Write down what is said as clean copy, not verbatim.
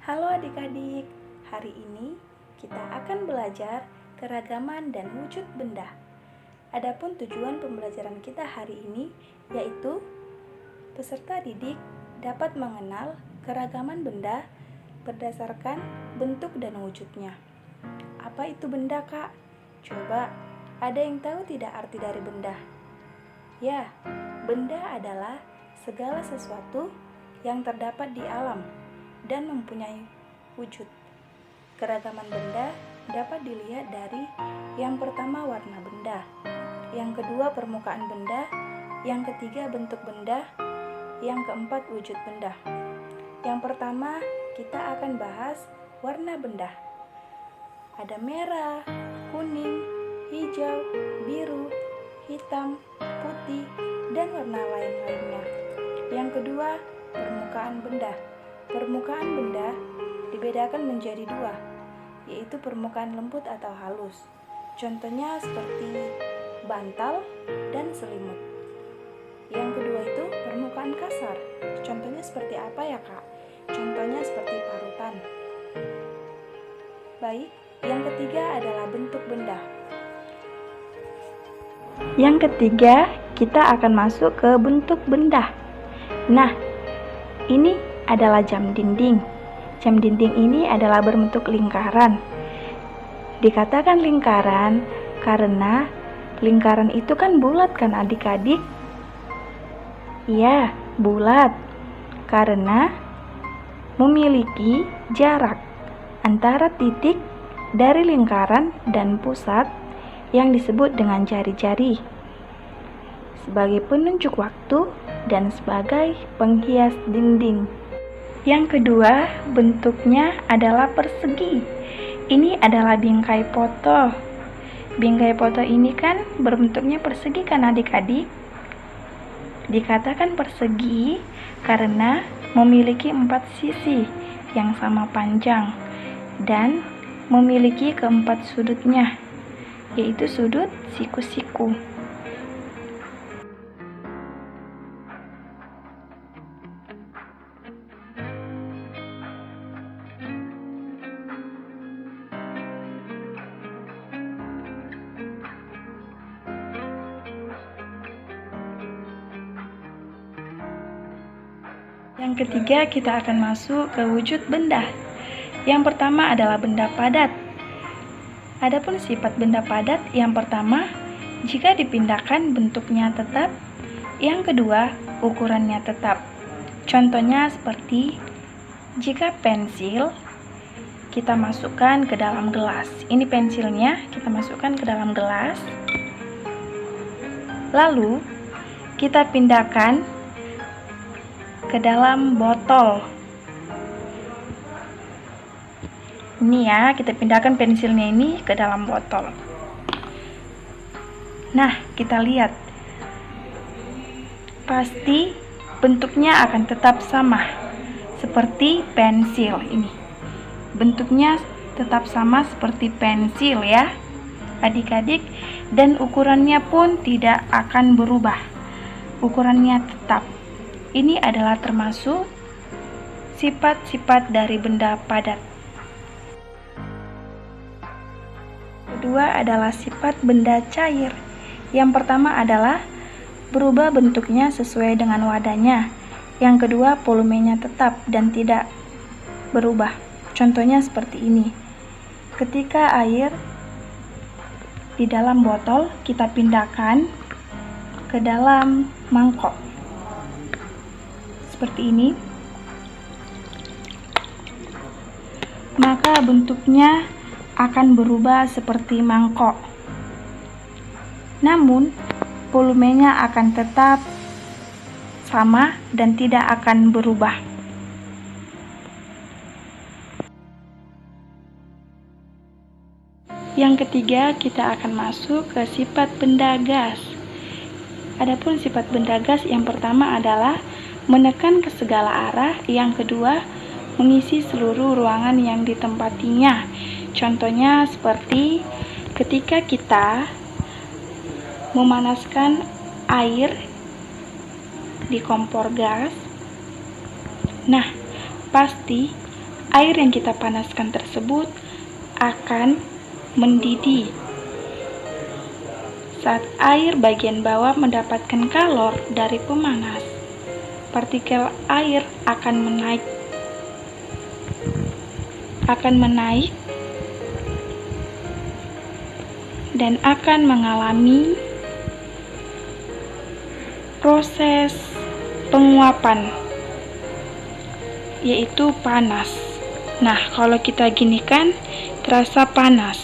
Halo adik-adik, hari ini kita akan belajar keragaman dan wujud benda. Adapun tujuan pembelajaran kita hari ini yaitu peserta didik dapat mengenal keragaman benda berdasarkan bentuk dan wujudnya. Apa itu benda, Kak? Coba, ada yang tahu tidak arti dari benda? Ya, benda adalah segala sesuatu yang terdapat di alam dan mempunyai wujud. Keragaman benda dapat dilihat dari yang pertama warna benda, yang kedua permukaan benda, yang ketiga bentuk benda, yang keempat wujud benda. Yang pertama kita akan bahas warna benda. Ada merah, kuning, hijau, biru, hitam, putih, dan warna lain-lainnya. Yang kedua permukaan benda. Permukaan benda dibedakan menjadi dua, yaitu permukaan lembut atau halus. Contohnya seperti bantal dan selimut. Yang kedua itu permukaan kasar. Contohnya seperti apa ya, Kak? Contohnya seperti parutan. Baik, yang ketiga adalah bentuk benda. Yang ketiga, kita akan masuk ke bentuk benda. Nah, ini adalah jam dinding. Jam dinding ini adalah berbentuk lingkaran. Dikatakan lingkaran karena lingkaran itu kan bulat kan adik-adik? Iya, bulat. Karena memiliki jarak antara titik dari lingkaran dan pusat yang disebut dengan jari-jari sebagai penunjuk waktu dan sebagai penghias dinding. Yang kedua, bentuknya adalah persegi. Ini adalah bingkai foto. Bingkai foto ini kan berbentuknya persegi kan adik-adik? Dikatakan persegi karena memiliki 4 sisi yang sama panjang dan memiliki keempat sudutnya, yaitu sudut siku-siku. Yang ketiga, kita akan masuk ke wujud benda. Yang pertama adalah benda padat. Adapun sifat benda padat, yang pertama, jika dipindahkan bentuknya tetap. Yang kedua, ukurannya tetap. Contohnya seperti jika pensil kita masukkan ke dalam gelas. Ini pensilnya, kita masukkan ke dalam gelas. Lalu, kita pindahkan ke dalam botol. Ini ya, kita pindahkan pensilnya ini ke dalam botol. Nah, kita lihat. Pasti bentuknya akan tetap sama seperti pensil ini. Bentuknya tetap sama seperti pensil ya, adik-adik, dan ukurannya pun tidak akan berubah. Ukurannya tetap. Ini adalah termasuk sifat-sifat dari benda padat. Kedua adalah sifat benda cair. Yang pertama adalah berubah bentuknya sesuai dengan wadahnya. Yang kedua, volumenya tetap dan tidak berubah. Contohnya seperti ini. Ketika air di dalam botol kita pindahkan ke dalam mangkok. Seperti ini, maka bentuknya akan berubah seperti mangkok. Namun, volumenya akan tetap sama dan tidak akan berubah. Yang ketiga, kita akan masuk ke sifat benda gas. Adapun sifat benda gas yang pertama adalah menekan ke segala arah, yang kedua mengisi seluruh ruangan yang ditempatinya. Contohnya seperti ketika kita memanaskan air di kompor gas. Nah, pasti air yang kita panaskan tersebut akan mendidih. Saat air bagian bawah mendapatkan kalor dari pemanas, partikel air akan menaik dan akan mengalami proses penguapan, yaitu panas. Nah, kalau kita gini kan terasa panas.